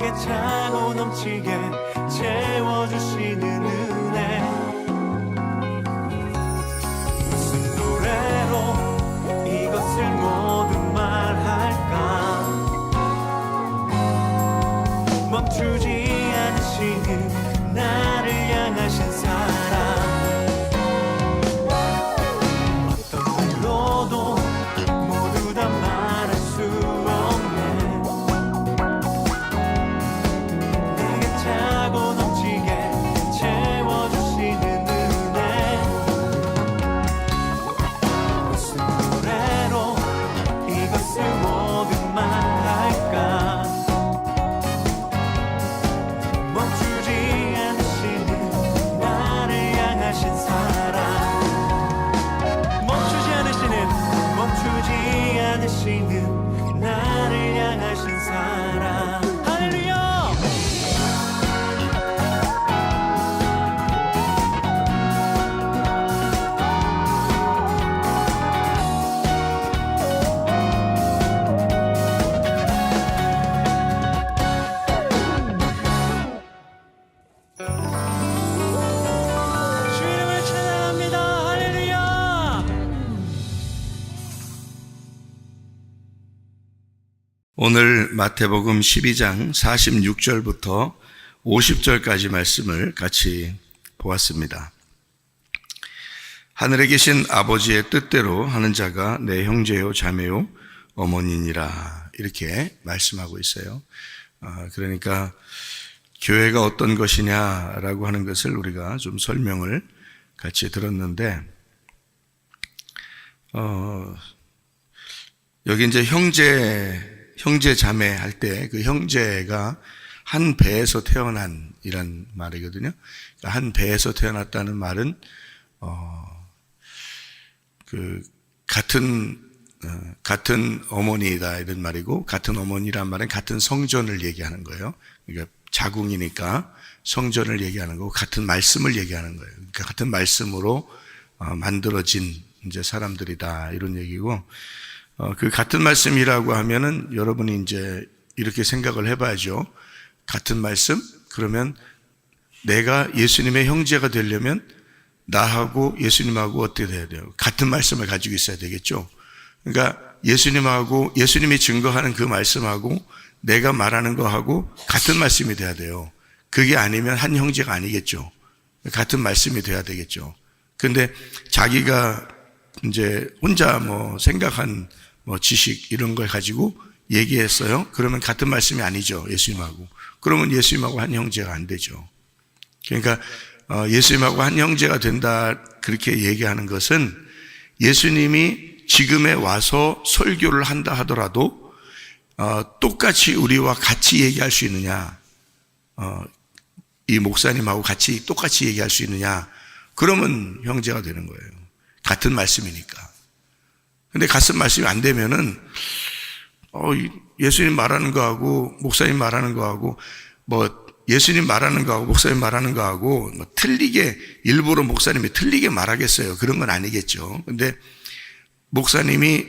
내게 차고 넘치게 채워주시는 은혜. 무슨 노래로 이것을 모두 말할까. 멈추지 않으시는 나를 향하신 사랑. 나를 향하신 사랑. 할렐루야. 주 이름을 찬양합니다. 할렐루야. 오늘 마태복음 12장 46절부터 50절까지 말씀을 같이 보았습니다. 하늘에 계신 아버지의 뜻대로 하는 자가 내 형제요 자매요 어머니니라, 이렇게 말씀하고 있어요. 그러니까 교회가 어떤 것이냐라고 하는 것을 우리가 좀 설명을 같이 들었는데, 여기 이제 형제 자매 할 때 그 형제가 한 배에서 태어난 이란 말이거든요. 한 배에서 태어났다는 말은 같은 어머니다 이런 말이고, 같은 어머니란 말은 같은 성전을 얘기하는 거예요. 그러니까 자궁이니까 성전을 얘기하는 거고, 같은 말씀을 얘기하는 거예요. 그러니까 같은 말씀으로 만들어진 이제 사람들이다, 이런 얘기고, 그 같은 말씀이라고 하면은 여러분이 이제 이렇게 생각을 해봐야죠. 같은 말씀? 그러면 내가 예수님의 형제가 되려면 나하고 예수님하고 어떻게 돼야 돼요? 같은 말씀을 가지고 있어야 되겠죠. 그러니까 예수님이 증거하는 그 말씀하고 내가 말하는 거하고 같은 말씀이 돼야 돼요. 그게 아니면 한 형제가 아니겠죠. 같은 말씀이 돼야 되겠죠. 근데 자기가 이제 혼자 생각한 지식 이런 걸 가지고 얘기했어요. 그러면 같은 말씀이 아니죠, 예수님하고. 그러면 예수님하고 한 형제가 안 되죠. 그러니까 예수님하고 한 형제가 된다, 그렇게 얘기하는 것은 예수님이 지금에 와서 설교를 한다 하더라도 똑같이 우리와 같이 얘기할 수 있느냐, 이 목사님하고 같이 똑같이 얘기할 수 있느냐, 그러면 형제가 되는 거예요. 같은 말씀이니까. 근데 같은 말씀이 안 되면은 예수님 말하는 거하고 목사님 말하는 거하고 예수님 말하는 거하고 목사님 말하는 거하고 틀리게, 일부러 목사님이 틀리게 말하겠어요? 그런 건 아니겠죠. 근데 목사님이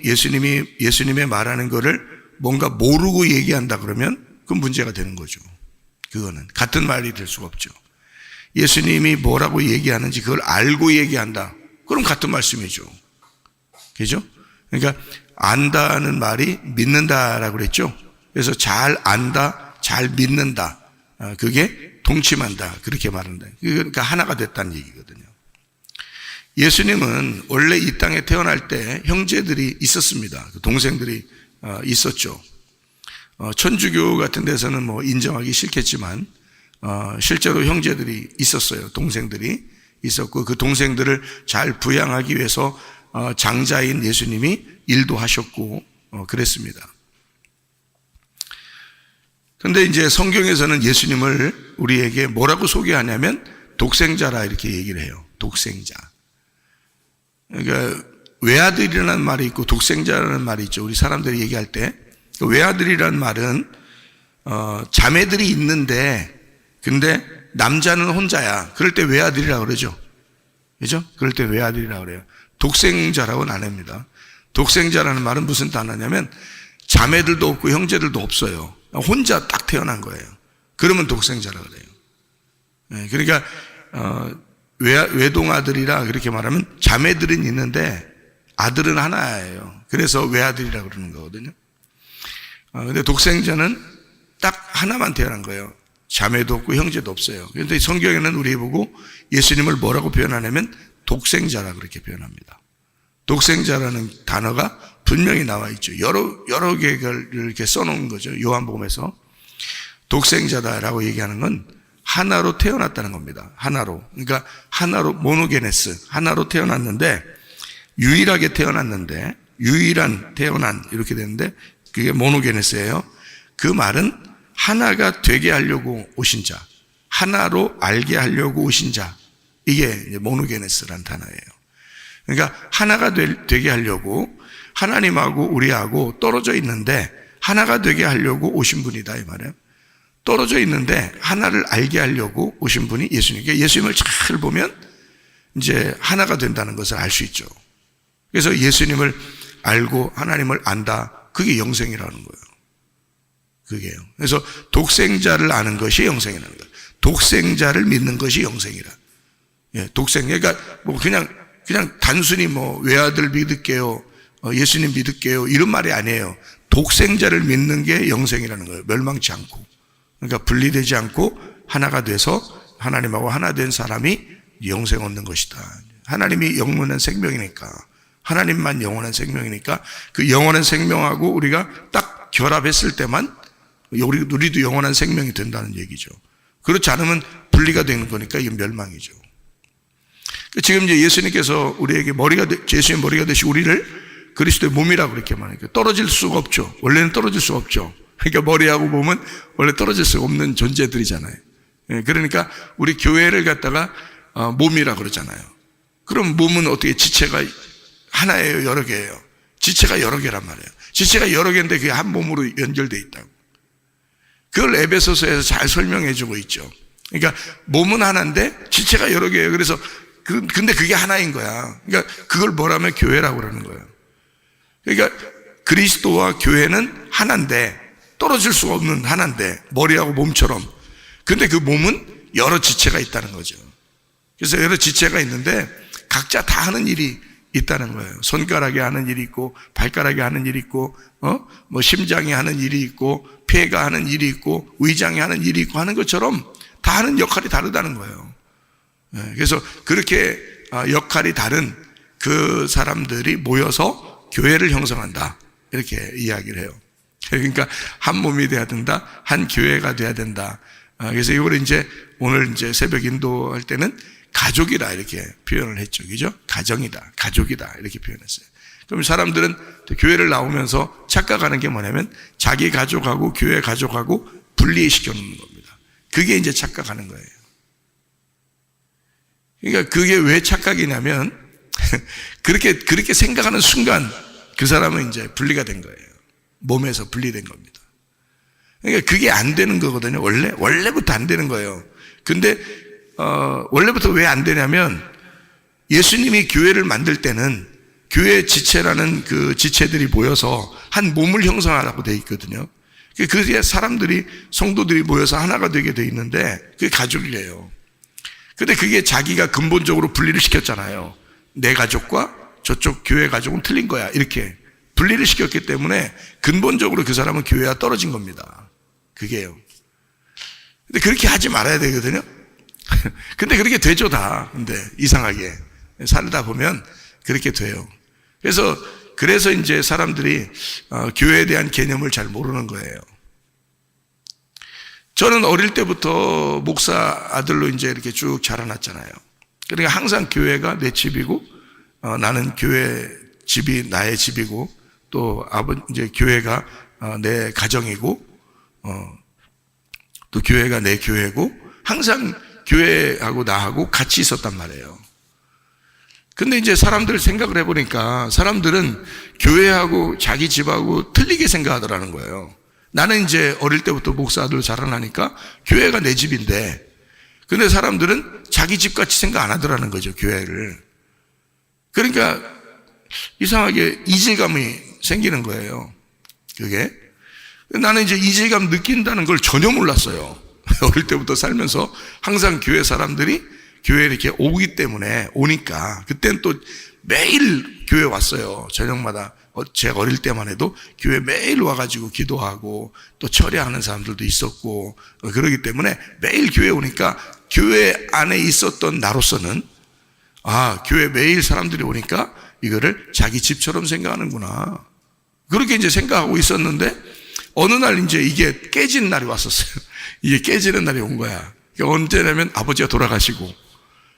예수님의 말하는 거를 뭔가 모르고 얘기한다 그러면 그건 문제가 되는 거죠. 그거는 같은 말이 될 수가 없죠. 예수님이 뭐라고 얘기하는지 그걸 알고 얘기한다, 그럼 같은 말씀이죠. 그죠? 그러니까 안다는 말이 믿는다라고 그랬죠. 그래서 잘 안다, 잘 믿는다, 그게 동침한다, 그렇게 말한다. 그러니까 하나가 됐다는 얘기거든요. 예수님은 원래 이 땅에 태어날 때 형제들이 있었습니다. 동생들이 있었죠. 천주교 같은 데서는 인정하기 싫겠지만 실제로 형제들이 있었어요. 동생들이 있었고, 그 동생들을 잘 부양하기 위해서 장자인 예수님이 일도 하셨고 그랬습니다. 그런데 이제 성경에서는 예수님을 우리에게 뭐라고 소개하냐면 독생자라 이렇게 얘기를 해요. 독생자. 그러니까 외아들이라는 말이 있고 독생자라는 말이 있죠. 우리 사람들이 얘기할 때 외아들이라는 말은 자매들이 있는데 근데 남자는 혼자야. 그럴 때 외아들이라고 그러죠. 그죠? 그럴 때 외아들이라고 그래요. 독생자라고는 안 합니다. 독생자라는 말은 무슨 단어냐면 자매들도 없고 형제들도 없어요. 혼자 딱 태어난 거예요. 그러면 독생자라 그래요. 예, 그러니까 외동아들이라 그렇게 말하면 자매들은 있는데 아들은 하나예요. 그래서 외아들이라 그러는 거거든요. 근데 독생자는 딱 하나만 태어난 거예요. 자매도 없고 형제도 없어요. 그런데 성경에는 우리 보고 예수님을 뭐라고 표현하냐면 독생자라 그렇게 표현합니다. 독생자라는 단어가 분명히 나와 있죠. 여러 개를 이렇게 써놓은 거죠. 요한복음에서 독생자다라고 얘기하는 건 하나로 태어났다는 겁니다. 하나로. 그러니까 하나로, 모노게네스, 하나로 태어났는데, 유일하게 태어났는데, 유일한 태어난, 이렇게 되는데, 그게 모노게네스예요. 그 말은 하나가 되게 하려고 오신 자, 하나로 알게 하려고 오신 자, 이게 모노게네스라는 단어예요. 그러니까 하나가 되게 하려고 하나님하고 우리하고 떨어져 있는데 하나가 되게 하려고 오신 분이다 이 말이에요. 떨어져 있는데 하나를 알게 하려고 오신 분이 예수님께, 예수님을 잘 보면 이제 하나가 된다는 것을 알 수 있죠. 그래서 예수님을 알고 하나님을 안다, 그게 영생이라는 거예요. 그게요. 그래서 독생자를 아는 것이 영생이라는 거예요. 독생자를 믿는 것이 영생이라. 예, 그러니까 뭐 그냥 단순히 뭐 외아들 믿을게요, 예수님 믿을게요 이런 말이 아니에요. 독생자를 믿는 게 영생이라는 거예요. 멸망치 않고, 그러니까 분리되지 않고 하나가 돼서 하나님하고 하나 된 사람이 영생 얻는 것이다. 하나님이 영원한 생명이니까, 하나님만 영원한 생명이니까 그 영원한 생명하고 우리가 딱 결합했을 때만 우리도 영원한 생명이 된다는 얘기죠. 그렇지 않으면 분리가 되는 거니까 이게 멸망이죠. 지금 이제 예수님께서 우리에게 예수의 머리가 되시 우리를 그리스도의 몸이라고 그렇게 말하니까 떨어질 수가 없죠. 원래는 떨어질 수가 없죠. 그러니까 머리하고 몸은 원래 떨어질 수가 없는 존재들이잖아요. 그러니까 우리 교회를 갖다가 몸이라고 그러잖아요. 그럼 몸은 어떻게 지체가 하나예요, 여러 개예요? 지체가 여러 개란 말이에요. 지체가 여러 개인데 그게 한 몸으로 연결되어 있다고. 그걸 에베소서에서 잘 설명해 주고 있죠. 그러니까 몸은 하나인데 지체가 여러 개예요. 그래서 근데 그게 하나인 거야. 그러니까 그걸 뭐라면 교회라고 그러는 거예요. 그러니까 그리스도와 교회는 하나인데, 떨어질 수가 없는 하나인데, 머리하고 몸처럼. 근데 그 몸은 여러 지체가 있다는 거죠. 그래서 여러 지체가 있는데 각자 다 하는 일이 있다는 거예요. 손가락이 하는 일이 있고, 발가락이 하는 일이 있고, 뭐 심장이 하는 일이 있고, 폐가 하는 일이 있고, 위장이 하는 일이 있고 하는 것처럼 다 하는 역할이 다르다는 거예요. 그래서 그렇게 역할이 다른 그 사람들이 모여서 교회를 형성한다, 이렇게 이야기를 해요. 그러니까 한 몸이 돼야 된다, 한 교회가 돼야 된다. 그래서 이걸 이제 오늘 이제 새벽 인도할 때는 가족이다 이렇게 표현을 했죠. 그죠? 가정이다, 가족이다 이렇게 표현했어요. 그럼 사람들은 교회를 나오면서 착각하는 게 뭐냐면 자기 가족하고 교회 가족하고 분리시켜 놓는 겁니다. 그게 이제 착각하는 거예요. 그러니까 그게 왜 착각이냐면 그렇게 생각하는 순간 그 사람은 이제 분리가 된 거예요. 몸에서 분리된 겁니다. 그러니까 그게 안 되는 거거든요. 원래부터 안 되는 거예요. 근데 원래부터 왜 안 되냐면 예수님이 교회를 만들 때는 교회 지체라는 그 지체들이 모여서 한 몸을 형성하라고 돼 있거든요. 그 사람들이, 성도들이 모여서 하나가 되게 돼 있는데 그게 가족이에요. 근데 그게 자기가 근본적으로 분리를 시켰잖아요. 내 가족과 저쪽 교회 가족은 틀린 거야, 이렇게 분리를 시켰기 때문에 근본적으로 그 사람은 교회와 떨어진 겁니다. 그게요. 근데 그렇게 하지 말아야 되거든요. 근데 그렇게 되죠, 다. 근데 이상하게 살다 보면 그렇게 돼요. 그래서 이제 사람들이 교회에 대한 개념을 잘 모르는 거예요. 저는 어릴 때부터 목사 아들로 이제 이렇게 쭉 자라났잖아요. 그러니까 항상 교회가 내 집이고, 나는 교회 집이 나의 집이고, 또 이제 교회가 내 가정이고, 또 교회가 내 교회고, 항상 교회하고 나하고 같이 있었단 말이에요. 근데 이제 사람들 생각을 해보니까 사람들은 교회하고 자기 집하고 틀리게 생각하더라는 거예요. 나는 이제 어릴 때부터 목사 아들로 자라나니까 교회가 내 집인데, 근데 사람들은 자기 집같이 생각 안 하더라는 거죠, 교회를. 그러니까 이상하게 이질감이 생기는 거예요, 그게. 나는 이제 이질감 느낀다는 걸 전혀 몰랐어요. 어릴 때부터 살면서 항상 교회 사람들이 교회에 이렇게 오기 때문에 오니까 그때는 또 매일 교회 왔어요. 저녁마다. 제가 어릴 때만 해도 교회 매일 와가지고 기도하고 또 철야하는 사람들도 있었고 그러기 때문에 매일 교회 오니까 교회 안에 있었던 나로서는 교회 매일 사람들이 오니까 이거를 자기 집처럼 생각하는구나. 그렇게 이제 생각하고 있었는데 어느 날 이제 이게 깨진 날이 왔었어요. 이게 깨지는 날이 온 거야. 그러니까 언제냐면 아버지가 돌아가시고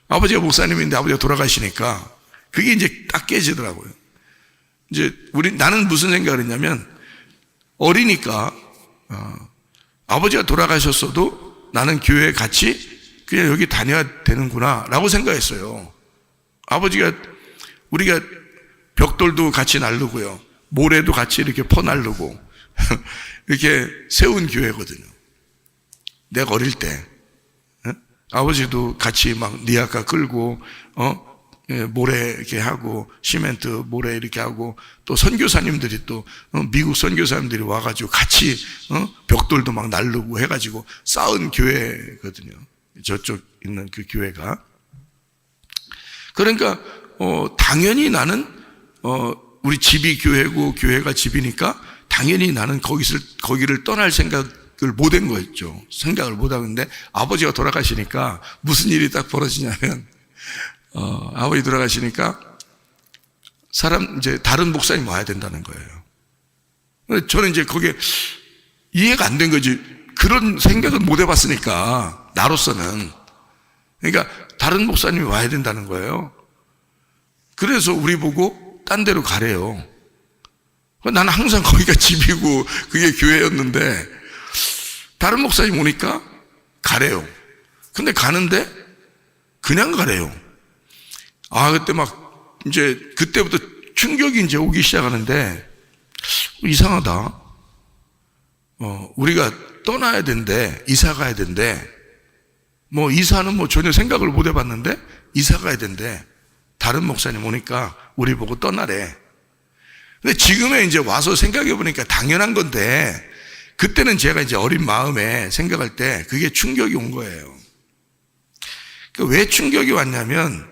아버지가 목사님인데 아버지가 돌아가시니까 그게 이제 딱 깨지더라고요. 이제 나는 무슨 생각을 했냐면 어리니까 아버지가 돌아가셨어도 나는 교회에 같이 그냥 여기 다녀야 되는구나 라고 생각했어요. 아버지가 우리가 벽돌도 같이 나르고요, 모래도 같이 이렇게 퍼나르고 이렇게 세운 교회거든요. 내가 어릴 때 아버지도 같이 막 니아까 끌고 모래 이렇게 하고 시멘트 모래 이렇게 하고 또 선교사님들이 또 미국 선교사님들이 와가지고 같이 벽돌도 막 나르고 해가지고 쌓은 교회거든요. 저쪽 있는 그 교회가. 그러니까 당연히 나는 우리 집이 교회고 교회가 집이니까 당연히 나는 거기를 떠날 생각을 못한 거였죠. 생각을 못하는데 아버지가 돌아가시니까 무슨 일이 딱 벌어지냐면 아버지 돌아가시니까 이제 다른 목사님 와야 된다는 거예요. 저는 이제 그게 이해가 안 된 거지. 그런 생각은 못 해봤으니까, 나로서는. 그러니까 다른 목사님이 와야 된다는 거예요. 그래서 우리 보고 딴 데로 가래요. 나는 항상 거기가 집이고 그게 교회였는데 다른 목사님 오니까 가래요. 근데 가는데 그냥 가래요. 그때 막 이제 그때부터 충격이 이제 오기 시작하는데 이상하다. 우리가 떠나야 된대, 이사 가야 된대. 이사는 전혀 생각을 못 해봤는데 이사 가야 된대. 다른 목사님 오니까 우리 보고 떠나래. 근데 지금에 이제 와서 생각해 보니까 당연한 건데 그때는 제가 이제 어린 마음에 생각할 때 그게 충격이 온 거예요. 왜 충격이 왔냐면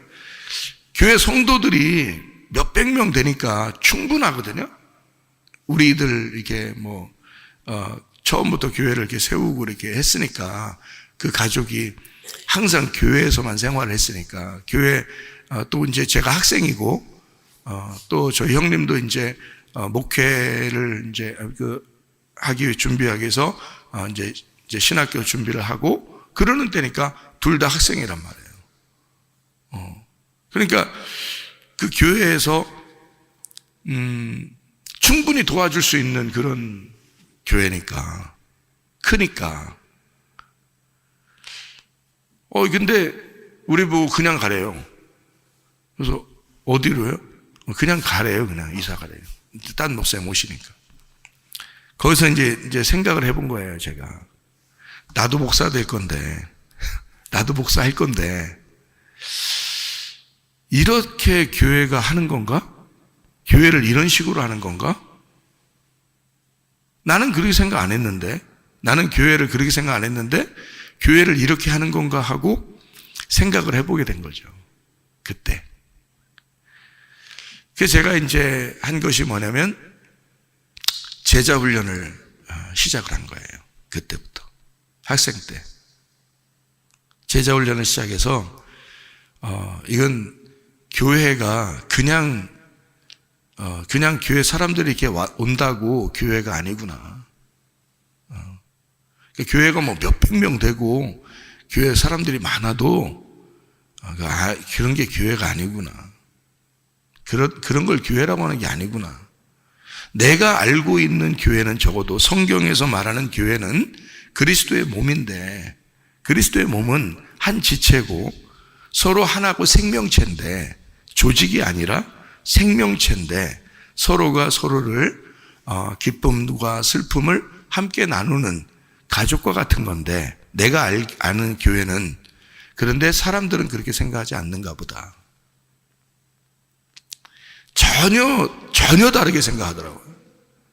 교회 성도들이 몇백 명 되니까 충분하거든요. 우리들 이렇게 처음부터 교회를 이렇게 세우고 이렇게 했으니까 그 가족이 항상 교회에서만 생활을 했으니까 교회 또 이제 제가 학생이고 또 저희 형님도 이제 목회를 이제 하기 위해 준비하기 위해서 이제 신학교 준비를 하고 그러는 때니까 둘 다 학생이란 말이에요. 그러니까 그 교회에서 충분히 도와줄 수 있는 그런 교회니까 크니까. 근데 우리 보고 그냥 가래요. 그래서 어디로요? 그냥 가래요. 그냥 이사 가래요. 딴 목사님 오시니까. 거기서 이제 생각을 해본 거예요. 제가 나도 목사 될 건데, 나도 목사 할 건데 이렇게 교회가 하는 건가? 교회를 이런 식으로 하는 건가? 나는 그렇게 생각 안 했는데, 나는 교회를 그렇게 생각 안 했는데 교회를 이렇게 하는 건가 하고 생각을 해보게 된 거죠. 그때. 그래서 제가 이제 한 것이 뭐냐면 제자 훈련을 시작을 한 거예요. 그때부터. 학생 때. 제자 훈련을 시작해서 이건 교회가 그냥 교회 사람들이 이렇게 온다고 교회가 아니구나. 교회가 몇백 명 되고 교회 사람들이 많아도 그런 게 교회가 아니구나. 그런 걸 교회라고 하는 게 아니구나. 내가 알고 있는 교회는 적어도 성경에서 말하는 교회는 그리스도의 몸인데, 그리스도의 몸은 한 지체고 서로 하나고 생명체인데, 조직이 아니라 생명체인데 서로가 서로를 기쁨과 슬픔을 함께 나누는 가족과 같은 건데, 내가 아는 교회는, 그런데 사람들은 그렇게 생각하지 않는가 보다. 전혀 다르게 생각하더라고요.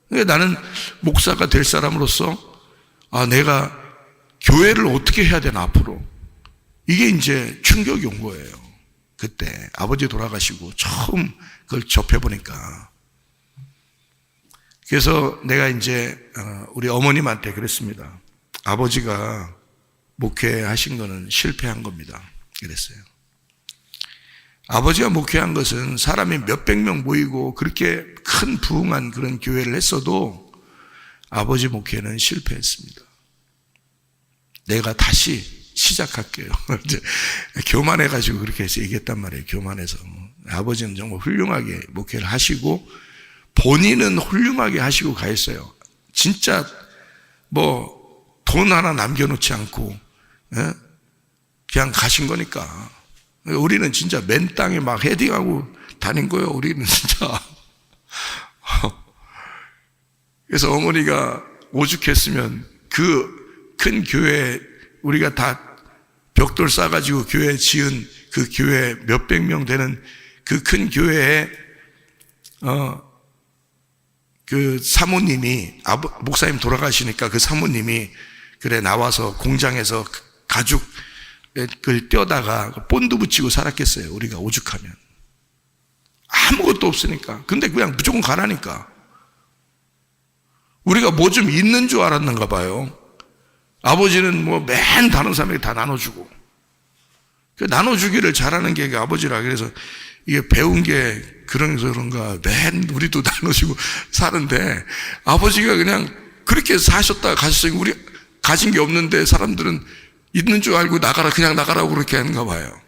그러니까 나는 목사가 될 사람으로서 내가 교회를 어떻게 해야 되나 앞으로. 이게 이제 충격이 온 거예요. 그때 아버지 돌아가시고 처음 그걸 접해보니까. 그래서 내가 이제 우리 어머님한테 그랬습니다. 아버지가 목회하신 거는 실패한 겁니다. 그랬어요. 아버지가 목회한 것은 사람이 몇백 명 모이고 그렇게 큰 부흥한 그런 교회를 했어도 아버지 목회는 실패했습니다. 내가 다시 시작할게요. 이제 교만해가지고 그렇게 해서 얘기했단 말이에요. 교만해서. 아버지는 정말 훌륭하게 목회를 하시고 본인은 훌륭하게 하시고 가했어요. 진짜 뭐 돈 하나 남겨놓지 않고 그냥 가신 거니까. 우리는 진짜 맨 땅에 막 헤딩하고 다닌 거예요. 우리는 진짜. 그래서 어머니가 오죽했으면 그 큰 교회, 우리가 다 벽돌 싸가지고 교회 지은 그 교회 몇백 명 되는 그 큰 교회에 그 사모님이 목사님 돌아가시니까 그 사모님이 그래 나와서 공장에서 가죽을 떼다가 본드 붙이고 살았겠어요. 우리가 오죽하면. 아무것도 없으니까. 근데 그냥 무조건 가라니까. 우리가 뭐 좀 있는 줄 알았는가 봐요. 아버지는 뭐 맨 다른 사람에게 다 나눠주고. 그 나눠주기를 잘하는 게 아버지라. 그래서 이게 배운 게 그런가 맨 우리도 나눠주고 사는데 아버지가 그냥 그렇게 사셨다가 가셨으니까 우리 가진 게 없는데 사람들은 있는 줄 알고 나가라, 그냥 나가라고 그렇게 하는가 봐요.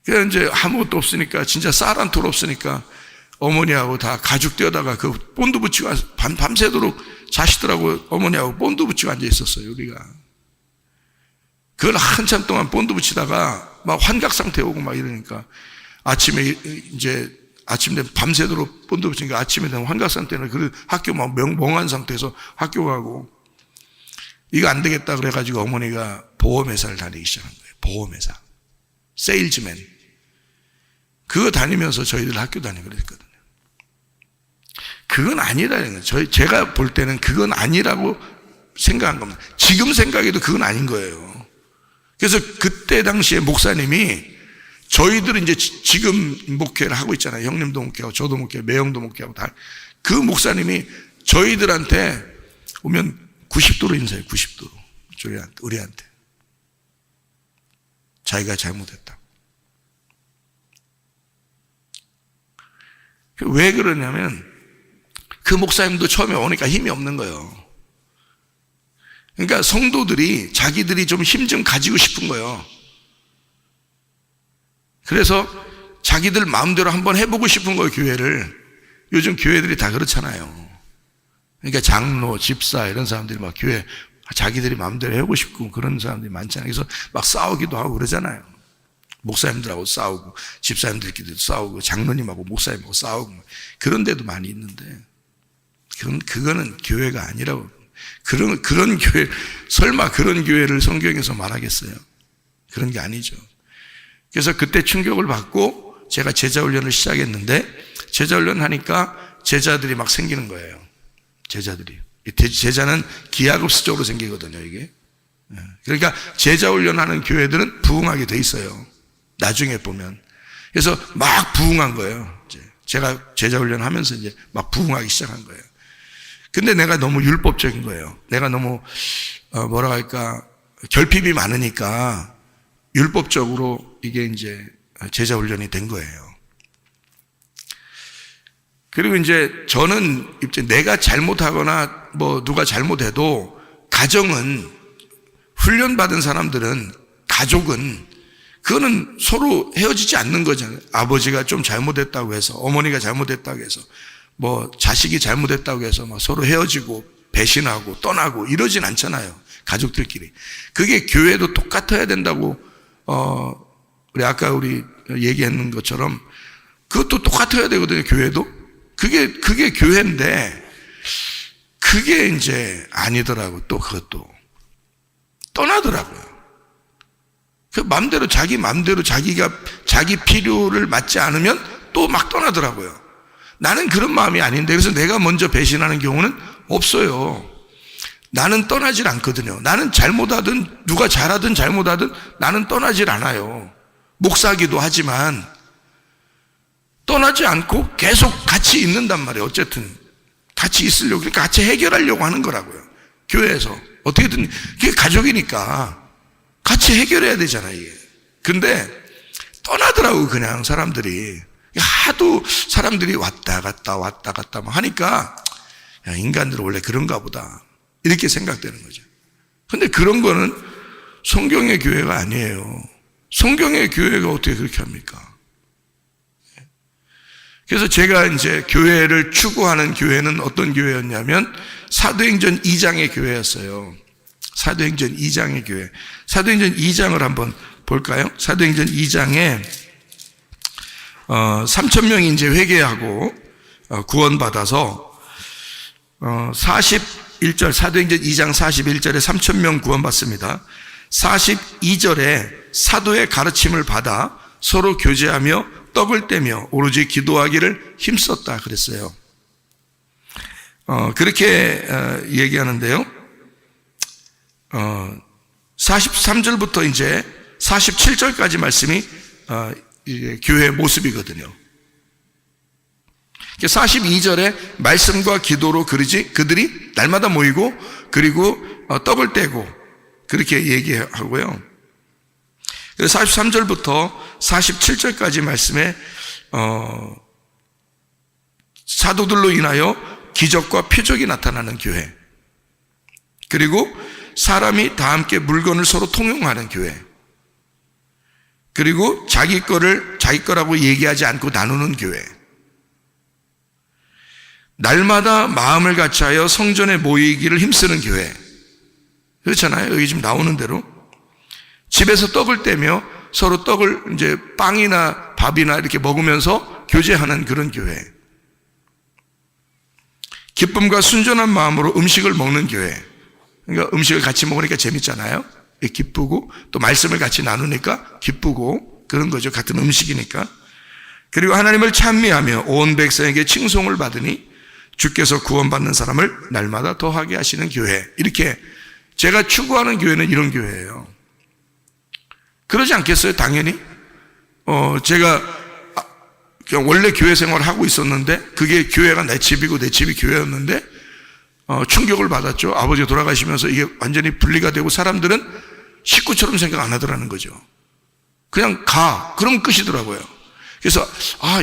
그래서 이제 아무것도 없으니까, 진짜 쌀 한 톨 없으니까 어머니하고 다 가죽 떼어다가 그 본드 붙이고 밤새도록 자시더라고. 어머니하고 본드 붙이고 앉아 있었어요, 우리가. 그걸 한참 동안 본드 붙이다가 막 환각 상태 오고 막 이러니까 아침에 이제 아침 되면 밤새도록 본드 붙이니까 아침에 되면 환각 상태는 그 학교 막 멍한 상태에서 학교 가고. 이거 안 되겠다 그래가지고 어머니가 보험회사를 다니기 시작한 거예요. 보험회사. 세일즈맨. 그거 다니면서 저희들 학교 다니고 그랬거든요. 그건 아니라는 거예요. 제가 볼 때는 그건 아니라고 생각한 겁니다. 지금 생각해도 그건 아닌 거예요. 그래서 그때 당시에 목사님이 저희들은 이제 지금 목회를 하고 있잖아요. 형님도 목회하고 저도 목회하고 매형도 목회하고 다. 그 목사님이 저희들한테 오면 90도로 인사해요. 90도로. 우리한테. 자기가 잘못했다. 왜 그러냐면 그 목사님도 처음에 오니까 힘이 없는 거예요. 그러니까 성도들이 자기들이 좀 힘 좀 가지고 싶은 거예요. 그래서 자기들 마음대로 한번 해보고 싶은 거예요, 교회를. 요즘 교회들이 다 그렇잖아요. 그러니까 장로, 집사 이런 사람들이 막 교회 자기들이 마음대로 해보고 싶고 그런 사람들이 많잖아요. 그래서 막 싸우기도 하고 그러잖아요. 목사님들하고 싸우고 집사님들끼리도 싸우고 장로님하고 목사님하고 싸우고 그런 데도 많이 있는데 그거는 교회가 아니라고. 그런 교회, 설마 그런 교회를 성경에서 말하겠어요? 그런 게 아니죠. 그래서 그때 충격을 받고 제가 제자 훈련을 시작했는데 제자 훈련 하니까 제자들이 막 생기는 거예요. 제자는 기하급수적으로 생기거든요, 이게. 그러니까 제자 훈련하는 교회들은 부흥하게 돼 있어요. 나중에 보면. 그래서 막 부흥한 거예요. 제가 제자 훈련하면서 이제 막 부흥하기 시작한 거예요. 근데 내가 너무 율법적인 거예요. 내가 너무 뭐라 할까 결핍이 많으니까 율법적으로 이게 이제 제자 훈련이 된 거예요. 그리고 이제 저는 내가 잘못하거나 뭐 누가 잘못해도 가정은 훈련받은 사람들은 가족은 그거는 서로 헤어지지 않는 거잖아요. 아버지가 좀 잘못했다고 해서 어머니가 잘못했다고 해서 뭐 자식이 잘못했다고 해서 막 서로 헤어지고 배신하고 떠나고 이러진 않잖아요. 가족들끼리. 그게 교회도 똑같아야 된다고 우리 아까 우리 얘기했는 것처럼 그것도 똑같아야 되거든요. 교회도. 그게 교회인데 그게 이제 아니더라고. 또 그것도 떠나더라고요. 그 맘대로 자기 맘대로 자기가 자기 필요를 맞지 않으면 또 막 떠나더라고요. 나는 그런 마음이 아닌데 그래서 내가 먼저 배신하는 경우는 없어요. 나는 떠나질 않거든요. 나는 잘못하든 누가 잘하든 잘못하든 나는 떠나질 않아요. 목사기도 하지만 떠나지 않고 계속 같이 있는단 말이에요. 어쨌든 같이 있으려고, 그러니까 같이 해결하려고 하는 거라고요. 교회에서 어떻게든, 그게 가족이니까 같이 해결해야 되잖아요, 이게. 근데 떠나더라고, 그냥 사람들이. 하도 사람들이 왔다 갔다 막 하니까 야, 인간들은 원래 그런가 보다 이렇게 생각되는 거죠. 근데 그런 거는 성경의 교회가 아니에요. 성경의 교회가 어떻게 그렇게 합니까? 그래서 제가 이제 교회를 추구하는 교회는 어떤 교회였냐면 사도행전 2장의 교회였어요. 사도행전 2장의 교회. 사도행전 2장을 한번 볼까요? 사도행전 2장에 3,000명이 이제 회개하고 구원받아서 41절, 사도행전 2장 41절에 3,000명 구원받습니다. 42절에 사도의 가르침을 받아 서로 교제하며 떡을 떼며 오로지 기도하기를 힘썼다 그랬어요. 그렇게 얘기하는데요. 43절부터 이제 47절까지 말씀이 교회의 모습이거든요. 42절에 말씀과 기도로 그들이 날마다 모이고 그리고 떡을 떼고 그렇게 얘기하고요. 그래서 43절부터 47절까지 말씀에 사도들로 인하여 기적과 표적이 나타나는 교회, 그리고 사람이 다 함께 물건을 서로 통용하는 교회, 그리고 자기 거라고 얘기하지 않고 나누는 교회, 날마다 마음을 같이하여 성전에 모이기를 힘쓰는 교회. 그렇잖아요. 여기 지금 나오는 대로 집에서 떡을 떼며 서로 떡을 이제 빵이나 밥이나 이렇게 먹으면서 교제하는 그런 교회. 기쁨과 순전한 마음으로 음식을 먹는 교회. 그러니까 음식을 같이 먹으니까 재밌잖아요. 기쁘고 또 말씀을 같이 나누니까 기쁘고 그런 거죠. 같은 음식이니까. 그리고 하나님을 찬미하며 온 백성에게 칭송을 받으니 주께서 구원받는 사람을 날마다 더하게 하시는 교회. 이렇게 제가 추구하는 교회는 이런 교회예요. 그러지 않겠어요? 당연히. 제가 그냥 원래 교회 생활을 하고 있었는데 그게 교회가 내 집이고 내 집이 교회였는데 충격을 받았죠. 아버지가 돌아가시면서 이게 완전히 분리가 되고 사람들은 식구처럼 생각 안 하더라는 거죠. 그냥 가. 그럼 끝이더라고요. 그래서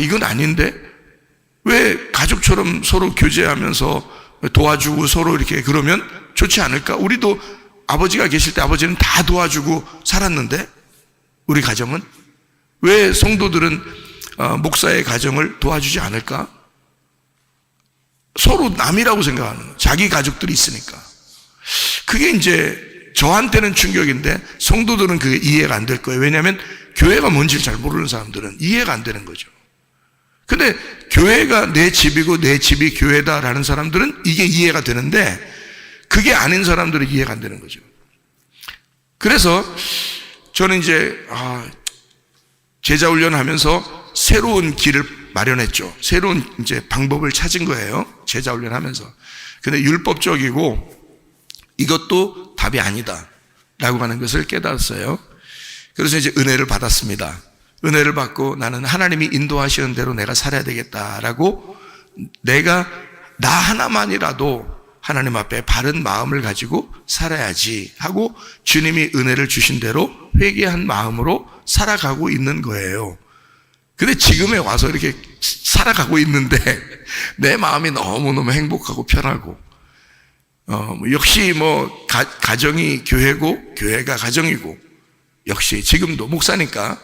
이건 아닌데 왜 가족처럼 서로 교제하면서 도와주고 서로 이렇게 그러면 좋지 않을까? 우리도 아버지가 계실 때 아버지는 다 도와주고 살았는데 우리 가정은 왜 성도들은 목사의 가정을 도와주지 않을까? 서로 남이라고 생각하는 거예요. 자기 가족들이 있으니까. 그게 이제 저한테는 충격인데 성도들은 그게 이해가 안 될 거예요. 왜냐하면 교회가 뭔지를 잘 모르는 사람들은 이해가 안 되는 거죠. 근데 교회가 내 집이고 내 집이 교회다라는 사람들은 이게 이해가 되는데 그게 아닌 사람들은 이해가 안 되는 거죠. 그래서 저는 이제 제자 훈련하면서 새로운 길을 마련했죠. 새로운 이제 방법을 찾은 거예요. 제자 훈련하면서. 근데 율법적이고 이것도 답이 아니다라고 하는 것을 깨달았어요. 그래서 이제 은혜를 받았습니다. 은혜를 받고 나는 하나님이 인도하시는 대로 내가 살아야 되겠다라고 나 하나만이라도 하나님 앞에 바른 마음을 가지고 살아야지 하고 주님이 은혜를 주신 대로 회개한 마음으로 살아가고 있는 거예요. 근데 지금에 와서 이렇게 살아가고 있는데 내 마음이 너무너무 행복하고 편하고 역시 가정이 교회고 교회가 가정이고 역시 지금도 목사니까.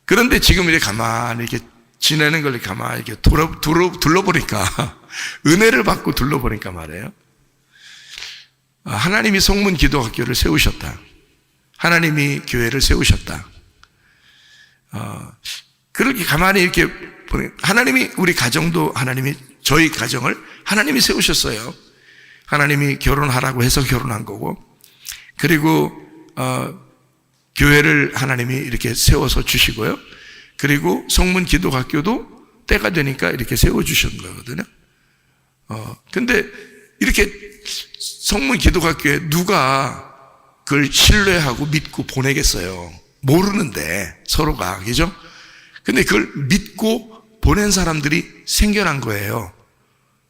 그런데 지금 이렇게 가만히 이렇게 지내는 걸 가만히 이렇게 둘러보니까 은혜를 받고 둘러보니까 말이에요. 하나님이 성문 기도학교를 세우셨다. 하나님이 교회를 세우셨다. 그렇게 가만히 이렇게 보니 하나님이 우리 가정도 저희 가정을 하나님이 세우셨어요. 하나님이 결혼하라고 해서 결혼한 거고 그리고 교회를 하나님이 이렇게 세워서 주시고요. 그리고 성문 기도학교도 때가 되니까 이렇게 세워주신 거거든요. 근데 이렇게 성문 기독학교에 누가 그걸 신뢰하고 믿고 보내겠어요? 모르는데 서로가, 그죠? 근데 그걸 믿고 보낸 사람들이 생겨난 거예요.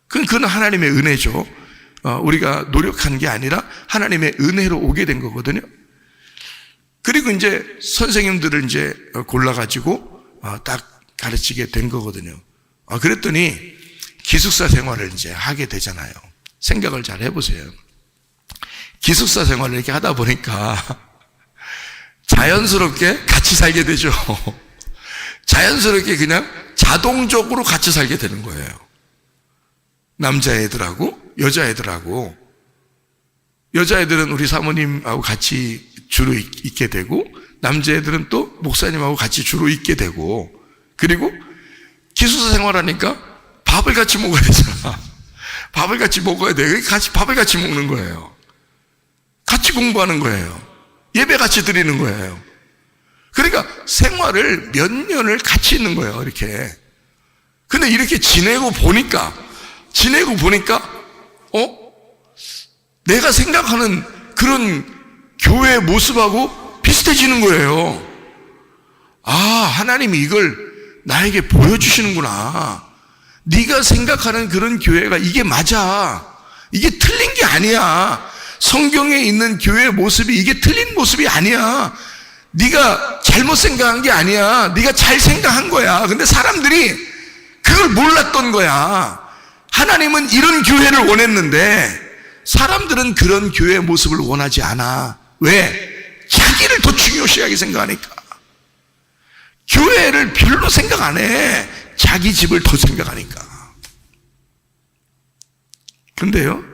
그건 하나님의 은혜죠. 우리가 노력한 게 아니라 하나님의 은혜로 오게 된 거거든요. 그리고 이제 선생님들을 이제 골라가지고 딱 가르치게 된 거거든요. 그랬더니 기숙사 생활을 이제 하게 되잖아요. 생각을 잘 해보세요. 기숙사 생활을 이렇게 하다 보니까 자연스럽게 같이 살게 되죠. 자연스럽게 그냥 자동적으로 같이 살게 되는 거예요. 남자애들하고 여자애들하고. 여자애들은 우리 사모님하고 같이 주로 있게 되고, 남자애들은 또 목사님하고 같이 주로 있게 되고, 그리고 기숙사 생활하니까 밥을 같이 먹어야 되잖아. 밥을 같이 먹어야 돼. 같이 밥을 같이 먹는 거예요. 같이 공부하는 거예요. 예배 같이 드리는 거예요. 그러니까 생활을 몇 년을 같이 있는 거예요, 이렇게. 근데 이렇게 지내고 보니까, 내가 생각하는 그런 교회의 모습하고 비슷해지는 거예요. 하나님이 이걸 나에게 보여주시는구나. 네가 생각하는 그런 교회가 이게 맞아. 이게 틀린 게 아니야. 성경에 있는 교회의 모습이 이게 틀린 모습이 아니야. 네가 잘못 생각한 게 아니야. 네가 잘 생각한 거야. 근데 사람들이 그걸 몰랐던 거야. 하나님은 이런 교회를 원했는데 사람들은 그런 교회의 모습을 원하지 않아. 왜? 자기를 더 중요시하게 생각하니까. 교회를 별로 생각 안 해. 자기 집을 더 생각하니까. 근데요,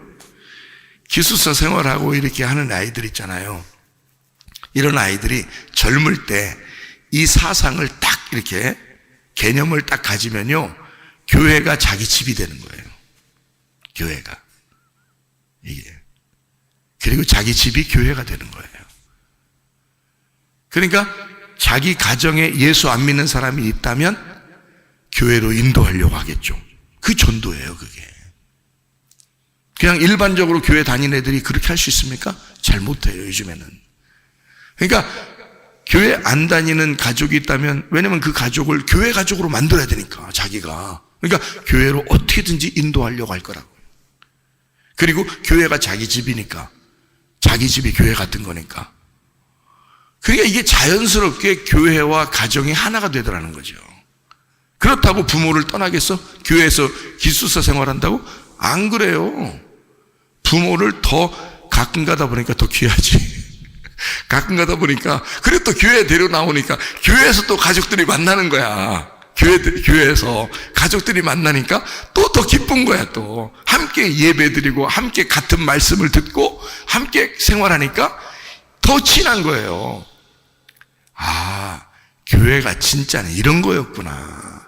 기숙사 생활하고 이렇게 하는 아이들 있잖아요. 이런 아이들이 젊을 때 이 사상을 딱 이렇게 개념을 딱 가지면요, 교회가 자기 집이 되는 거예요. 교회가. 이게. 그리고 자기 집이 교회가 되는 거예요. 그러니까 자기 가정에 예수 안 믿는 사람이 있다면 교회로 인도하려고 하겠죠. 그 전도예요, 그게. 그냥 일반적으로 교회 다니는 애들이 그렇게 할 수 있습니까? 잘 못해요, 요즘에는. 그러니까 교회 안 다니는 가족이 있다면, 왜냐면 그 가족을 교회 가족으로 만들어야 되니까, 자기가. 그러니까 교회로 어떻게든지 인도하려고 할 거라고요. 그리고 교회가 자기 집이니까, 자기 집이 교회 같은 거니까. 그러니까 이게 자연스럽게 교회와 가정이 하나가 되더라는 거죠. 그렇다고 부모를 떠나겠어? 교회에서 기숙사 생활한다고? 안 그래요. 부모를 더 가끔 가다 보니까 더 귀하지. 가끔 가다 보니까, 그래 또 교회 데려 나오니까 교회에서 또 가족들이 만나는 거야. 교회에서 가족들이 만나니까 또 더 기쁜 거야. 또 함께 예배드리고 함께 같은 말씀을 듣고 함께 생활하니까 더 친한 거예요. 교회가 진짜는 이런 거였구나.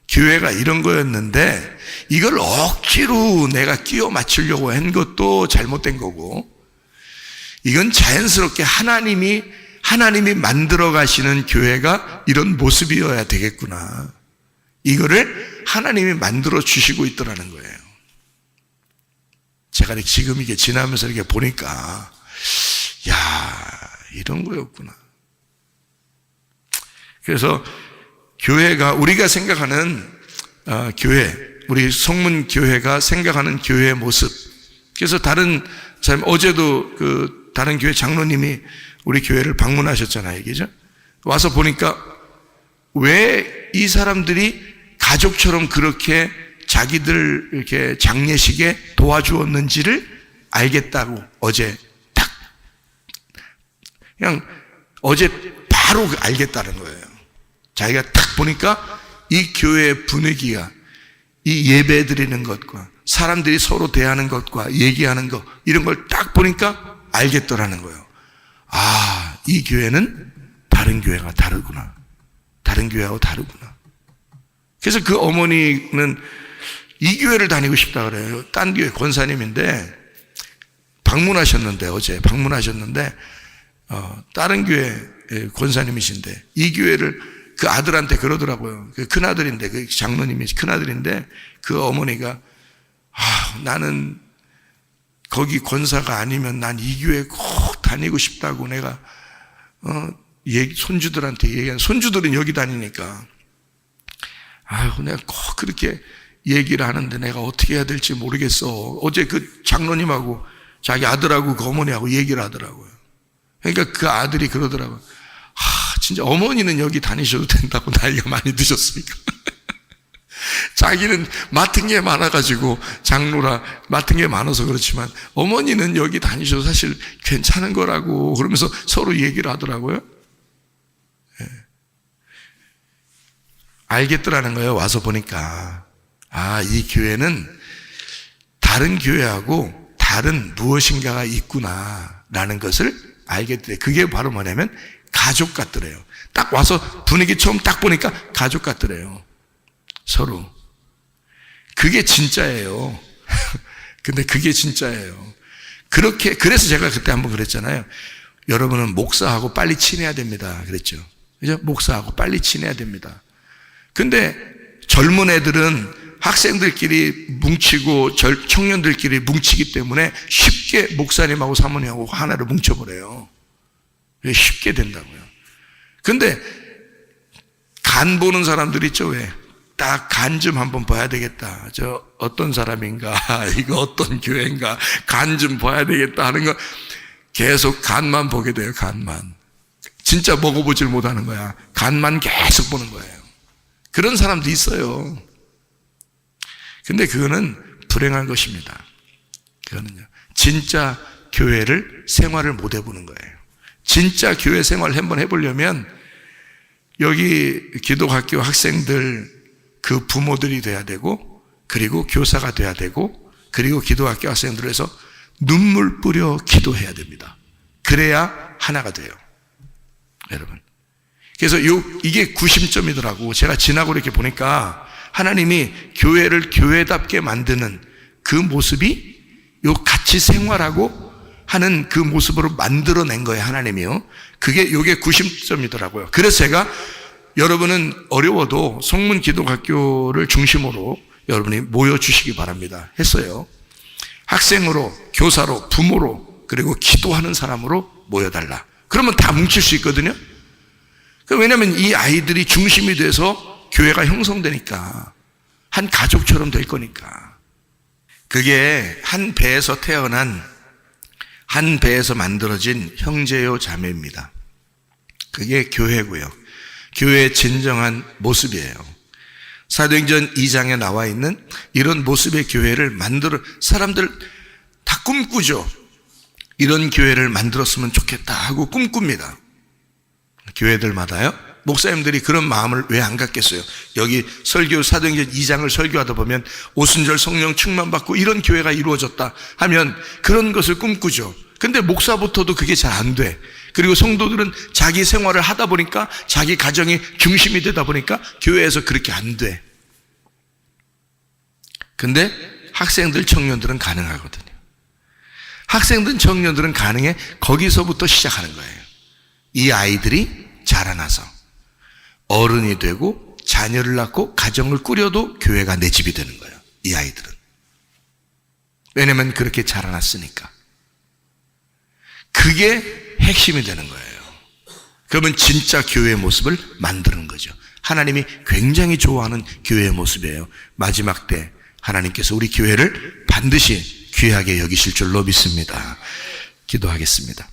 교회가 이런 거였는데 이걸 억지로 내가 끼워 맞추려고 한 것도 잘못된 거고, 이건 자연스럽게 하나님이 만들어 가시는 교회가 이런 모습이어야 되겠구나. 이거를 하나님이 만들어 주시고 있더라는 거예요. 제가 지금 이게 지나면서 이렇게 보니까, 이런 거였구나. 그래서 교회가, 우리가 생각하는 교회, 우리 성문 교회가 생각하는 교회의 모습. 그래서 어제도 다른 교회 장로님이 우리 교회를 방문하셨잖아요, 그죠? 와서 보니까 왜 이 사람들이 가족처럼 그렇게 자기들 이렇게 장례식에 도와주었는지를 알겠다고 어제 딱, 그냥 어제 바로 알겠다는 거예요. 자기가 딱 보니까 이 교회의 분위기가, 이 예배 드리는 것과 사람들이 서로 대하는 것과 얘기하는 것, 이런 걸 딱 보니까 알겠더라는 거예요. 이 교회는 다른 교회가 다르구나. 다른 교회하고 다르구나. 그래서 그 어머니는 이 교회를 다니고 싶다 그래요. 딴 교회 권사님인데 어제 방문하셨는데 다른 교회 권사님이신데 이 교회를 그 아들한테 그러더라고요. 그 큰아들인데, 그 장로님이 큰아들인데 그 어머니가 나는 거기 권사가 아니면 난 이 교회 꼭 다니고 싶다고 내가 손주들한테 얘기한, 손주들은 여기 다니니까 아유 내가 꼭 그렇게 얘기를 하는데 내가 어떻게 해야 될지 모르겠어. 어제 그 장로님하고 자기 아들하고 그 어머니하고 얘기를 하더라고요. 그러니까 그 아들이 그러더라고요. 진짜 어머니는 여기 다니셔도 된다고, 나이가 많이 드셨으니까. 자기는 맡은 게 많아가지고 장로라 맡은 게 많아서 그렇지만 어머니는 여기 다니셔도 사실 괜찮은 거라고, 그러면서 서로 얘기를 하더라고요. 예. 알겠더라는 거예요. 와서 보니까 이 교회는 다른 교회하고 다른 무엇인가가 있구나라는 것을 알게 돼. 그게 바로 뭐냐면 가족 같더래요. 딱 와서 분위기 처음 딱 보니까 가족 같더래요. 서로. 그게 진짜예요. 근데 그게 진짜예요. 그래서 제가 그때 한번 그랬잖아요. 여러분은 목사하고 빨리 친해야 됩니다. 그랬죠. 그죠? 목사하고 빨리 친해야 됩니다. 근데 젊은 애들은 학생들끼리 뭉치고 청년들끼리 뭉치기 때문에 쉽게 목사님하고 사모님하고 하나로 뭉쳐버려요. 쉽게 된다고요. 근데 간 보는 사람들 있죠. 왜? 딱 간 좀 한번 봐야 되겠다. 저 어떤 사람인가, 이거 어떤 교회인가, 간 좀 봐야 되겠다 하는 거 계속 간만 보게 돼요. 간만. 진짜 먹어보질 못하는 거야. 간만 계속 보는 거예요. 그런 사람도 있어요. 근데 그거는 불행한 것입니다. 그거는요. 진짜 교회를 생활을 못 해보는 거예요. 진짜 교회 생활을 한번 해보려면 여기 기독학교 학생들 그 부모들이 돼야 되고, 그리고 교사가 돼야 되고, 그리고 기독학교 학생들에서 눈물 뿌려 기도해야 됩니다. 그래야 하나가 돼요. 여러분. 그래서 이게 구심점이더라고. 제가 지나고 이렇게 보니까 하나님이 교회를 교회답게 만드는 그 모습이 같이 생활하고 하는 그 모습으로 만들어낸 거예요. 하나님이요. 요게 구심점이더라고요. 그래서 제가 여러분은 어려워도 성문 기독학교를 중심으로 여러분이 모여주시기 바랍니다 했어요. 학생으로, 교사로, 부모로, 그리고 기도하는 사람으로 모여달라. 그러면 다 뭉칠 수 있거든요. 왜냐하면 이 아이들이 중심이 돼서 교회가 형성되니까, 한 가족처럼 될 거니까. 그게 한 배에서 태어난, 한 배에서 만들어진 형제요 자매입니다. 그게 교회고요. 교회의 진정한 모습이에요. 사도행전 2장에 나와 있는 이런 모습의 교회를 사람들 다 꿈꾸죠. 이런 교회를 만들었으면 좋겠다 하고 꿈꿉니다. 교회들마다요. 목사님들이 그런 마음을 왜 안 갖겠어요? 여기 사도행전 2장을 설교하다 보면 오순절 성령 충만받고 이런 교회가 이루어졌다 하면 그런 것을 꿈꾸죠. 근데 목사부터도 그게 잘 안 돼. 그리고 성도들은 자기 생활을 하다 보니까, 자기 가정이 중심이 되다 보니까 교회에서 그렇게 안 돼. 근데 학생들, 청년들은 가능하거든요. 학생들, 청년들은 가능해. 거기서부터 시작하는 거예요. 이 아이들이 자라나서 어른이 되고 자녀를 낳고 가정을 꾸려도 교회가 내 집이 되는 거예요. 이 아이들은. 왜냐면 그렇게 자라났으니까. 그게 핵심이 되는 거예요. 그러면 진짜 교회의 모습을 만드는 거죠. 하나님이 굉장히 좋아하는 교회의 모습이에요. 마지막 때 하나님께서 우리 교회를 반드시 귀하게 여기실 줄로 믿습니다. 기도하겠습니다.